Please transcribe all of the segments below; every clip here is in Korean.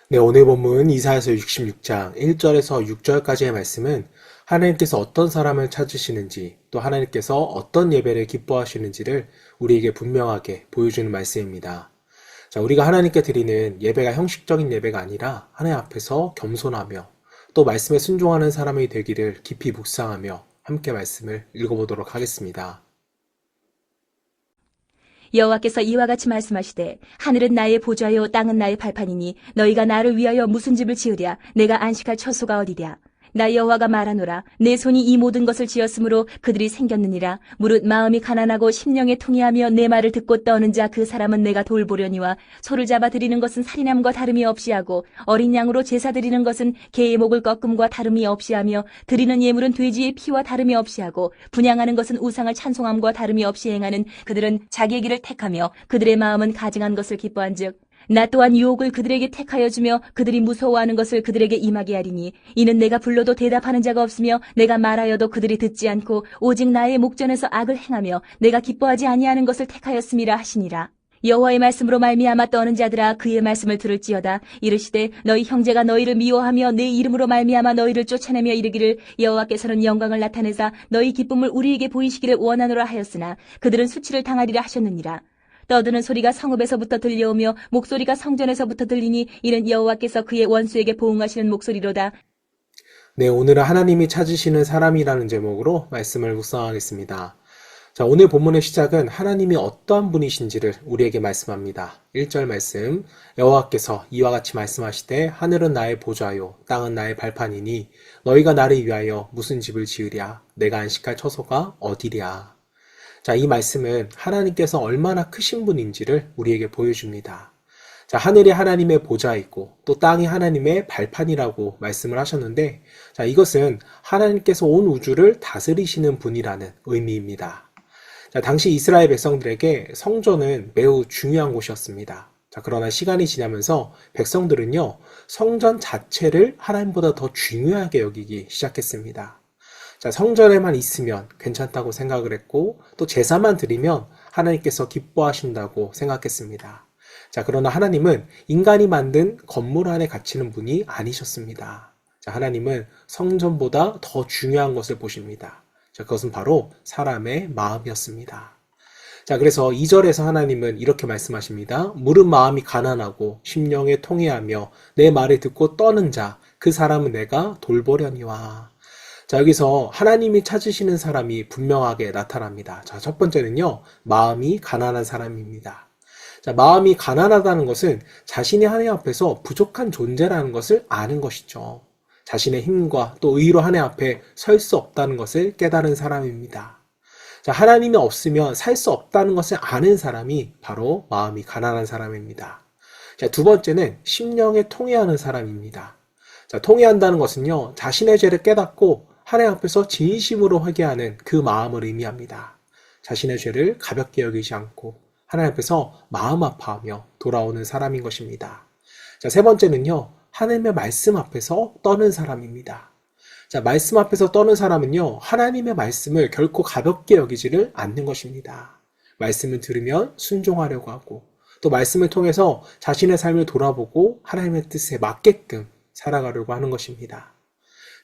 네, 오늘 본문 이사야서 66장 1절에서 6절까지의 말씀은 하나님께서 어떤 사람을 찾으시는지 또 하나님께서 어떤 예배를 기뻐하시는지를 우리에게 분명하게 보여주는 말씀입니다. 자, 우리가 하나님께 드리는 예배가 형식적인 예배가 아니라 하나님 앞에서 겸손하며 또 말씀에 순종하는 사람이 되기를 깊이 묵상하며 함께 말씀을 읽어보도록 하겠습니다. 여호와께서 이와 같이 말씀하시되 하늘은 나의 보좌요 땅은 나의 발판이니 너희가 나를 위하여 무슨 집을 지으랴 내가 안식할 처소가 어디랴 나 여호와가 말하노라 내 손이 이 모든 것을 지었으므로 그들이 생겼느니라 무릇 마음이 가난하고 심령에 통해하며 내 말을 듣고 떠는 자 그 사람은 내가 돌보려니와 소를 잡아 드리는 것은 살인함과 다름이 없이 하고 어린 양으로 제사 드리는 것은 개의 목을 꺾음과 다름이 없이 하며 드리는 예물은 돼지의 피와 다름이 없이 하고 분향하는 것은 우상을 찬송함과 다름이 없이 행하는 그들은 자기의 길을 택하며 그들의 마음은 가증한 것을 기뻐한즉 나 또한 유혹을 그들에게 택하여 주며 그들이 무서워하는 것을 그들에게 임하게 하리니 이는 내가 불러도 대답하는 자가 없으며 내가 말하여도 그들이 듣지 않고 오직 나의 목전에서 악을 행하며 내가 기뻐하지 아니하는 것을 택하였음이라 하시니라. 여호와의 말씀으로 말미암아 떠는 자들아 그의 말씀을 들을지어다. 이르시되 너희 형제가 너희를 미워하며 내 이름으로 말미암아 너희를 쫓아내며 이르기를 여호와께서는 영광을 나타내사 너희 기쁨을 우리에게 보이시기를 원하노라 하였으나 그들은 수치를 당하리라 하셨느니라. 떠드는 소리가 성읍에서부터 들려오며 목소리가 성전에서부터 들리니 이는 여호와께서 그의 원수에게 보응하시는 목소리로다. 네, 오늘은 하나님이 찾으시는 사람이라는 제목으로 말씀을 묵상하겠습니다. 자, 오늘 본문의 시작은 하나님이 어떠한 분이신지를 우리에게 말씀합니다. 1절 말씀, 여호와께서 이와 같이 말씀하시되 하늘은 나의 보좌요 땅은 나의 발판이니 너희가 나를 위하여 무슨 집을 지으랴 내가 안식할 처소가 어디랴. 자, 이 말씀은 하나님께서 얼마나 크신 분인지를 우리에게 보여줍니다. 자, 하늘이 하나님의 보좌이고 또 땅이 하나님의 발판이라고 말씀을 하셨는데, 자, 이것은 하나님께서 온 우주를 다스리시는 분이라는 의미입니다. 자, 당시 이스라엘 백성들에게 성전은 매우 중요한 곳이었습니다. 자, 그러나 시간이 지나면서 백성들은요, 성전 자체를 하나님보다 더 중요하게 여기기 시작했습니다. 자, 성전에만 있으면 괜찮다고 생각을 했고 또 제사만 드리면 하나님께서 기뻐하신다고 생각했습니다. 자, 그러나 하나님은 인간이 만든 건물 안에 갇히는 분이 아니셨습니다. 자, 하나님은 성전보다 더 중요한 것을 보십니다. 자, 그것은 바로 사람의 마음이었습니다. 자, 그래서 2절에서 하나님은 이렇게 말씀하십니다. 무릇 마음이 가난하고 심령에 통해하며 내 말을 듣고 떠는 자 그 사람은 내가 돌보려니와. 자, 여기서 하나님이 찾으시는 사람이 분명하게 나타납니다. 자, 첫 번째는요, 마음이 가난한 사람입니다. 자, 마음이 가난하다는 것은 자신이 하나님 앞에서 부족한 존재라는 것을 아는 것이죠. 자신의 힘과 또 의로 하나님 앞에 설 수 없다는 것을 깨달은 사람입니다. 자, 하나님이 없으면 살 수 없다는 것을 아는 사람이 바로 마음이 가난한 사람입니다. 자, 두 번째는 심령에 통회하는 사람입니다. 자, 통회한다는 것은요, 자신의 죄를 깨닫고 하나님 앞에서 진심으로 회개하는 그 마음을 의미합니다. 자신의 죄를 가볍게 여기지 않고 하나님 앞에서 마음 아파하며 돌아오는 사람인 것입니다. 자, 세 번째는요, 하나님의 말씀 앞에서 떠는 사람입니다. 자, 말씀 앞에서 떠는 사람은요, 하나님의 말씀을 결코 가볍게 여기지를 않는 것입니다. 말씀을 들으면 순종하려고 하고 또 말씀을 통해서 자신의 삶을 돌아보고 하나님의 뜻에 맞게끔 살아가려고 하는 것입니다.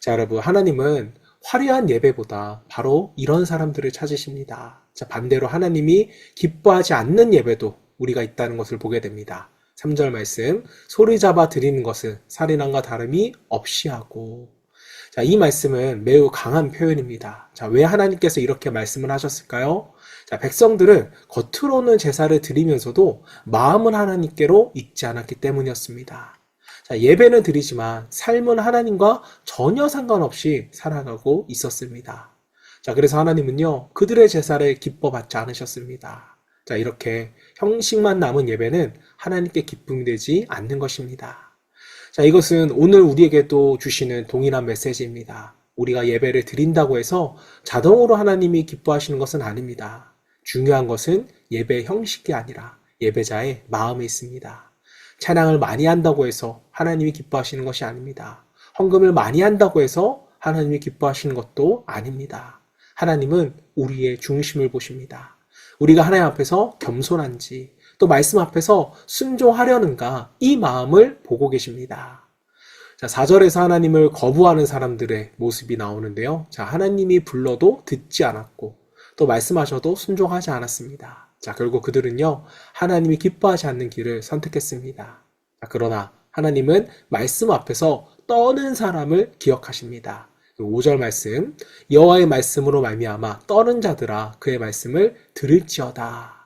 자, 여러분, 하나님은 화려한 예배보다 바로 이런 사람들을 찾으십니다. 자, 반대로 하나님이 기뻐하지 않는 예배도 우리가 있다는 것을 보게 됩니다. 3절 말씀, 소리 잡아 드리는 것은 살인함과 다름이 없이 하고. 자, 이 말씀은 매우 강한 표현입니다. 자, 왜 하나님께서 이렇게 말씀을 하셨을까요? 자, 백성들은 겉으로는 제사를 드리면서도 마음은 하나님께로 있지 않았기 때문이었습니다. 자, 예배는 드리지만 삶은 하나님과 전혀 상관없이 살아가고 있었습니다. 자, 그래서 하나님은요, 그들의 제사를 기뻐 받지 않으셨습니다. 자, 이렇게 형식만 남은 예배는 하나님께 기쁨이 되지 않는 것입니다. 자, 이것은 오늘 우리에게도 주시는 동일한 메시지입니다. 우리가 예배를 드린다고 해서 자동으로 하나님이 기뻐하시는 것은 아닙니다. 중요한 것은 예배의 형식이 아니라 예배자의 마음에 있습니다. 찬양을 많이 한다고 해서 하나님이 기뻐하시는 것이 아닙니다. 헌금을 많이 한다고 해서 하나님이 기뻐하시는 것도 아닙니다. 하나님은 우리의 중심을 보십니다. 우리가 하나님 앞에서 겸손한지 또 말씀 앞에서 순종하려는가 이 마음을 보고 계십니다. 자, 4절에서 하나님을 거부하는 사람들의 모습이 나오는데요. 자, 하나님이 불러도 듣지 않았고 또 말씀하셔도 순종하지 않았습니다. 자, 결국 그들은요, 하나님이 기뻐하지 않는 길을 선택했습니다. 자, 그러나 하나님은 말씀 앞에서 떠는 사람을 기억하십니다. 5절 말씀, 여호와의 말씀으로 말미암아 떠는 자들아 그의 말씀을 들을지어다.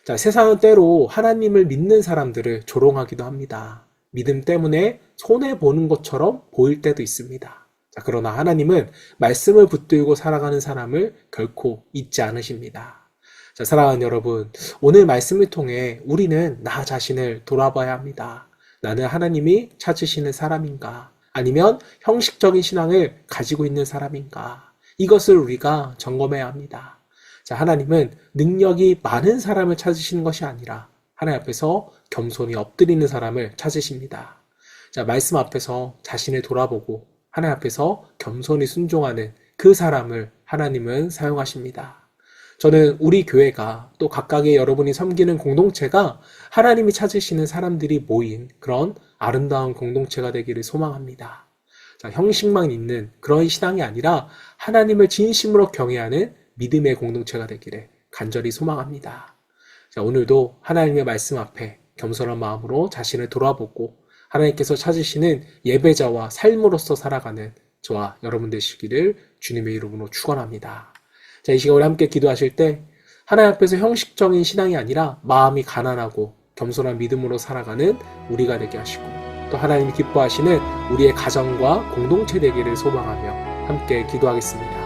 자, 세상은 때로 하나님을 믿는 사람들을 조롱하기도 합니다. 믿음 때문에 손해보는 것처럼 보일 때도 있습니다. 자, 그러나 하나님은 말씀을 붙들고 살아가는 사람을 결코 잊지 않으십니다. 자, 사랑하는 여러분, 오늘 말씀을 통해 우리는 나 자신을 돌아봐야 합니다. 나는 하나님이 찾으시는 사람인가? 아니면 형식적인 신앙을 가지고 있는 사람인가? 이것을 우리가 점검해야 합니다. 자, 하나님은 능력이 많은 사람을 찾으시는 것이 아니라 하나님 앞에서 겸손히 엎드리는 사람을 찾으십니다. 자, 말씀 앞에서 자신을 돌아보고 하나님 앞에서 겸손히 순종하는 그 사람을 하나님은 사용하십니다. 저는 우리 교회가 또 각각의 여러분이 섬기는 공동체가 하나님이 찾으시는 사람들이 모인 그런 아름다운 공동체가 되기를 소망합니다. 자, 형식만 있는 그런 신앙이 아니라 하나님을 진심으로 경외하는 믿음의 공동체가 되기를 간절히 소망합니다. 자, 오늘도 하나님의 말씀 앞에 겸손한 마음으로 자신을 돌아보고 하나님께서 찾으시는 예배자와 삶으로서 살아가는 저와 여러분 되시기를 주님의 이름으로 축원합니다. 자, 이 시간 우리 함께 기도하실 때 하나님 앞에서 형식적인 신앙이 아니라 마음이 가난하고 겸손한 믿음으로 살아가는 우리가 되게 하시고 또 하나님이 기뻐하시는 우리의 가정과 공동체 되기를 소망하며 함께 기도하겠습니다.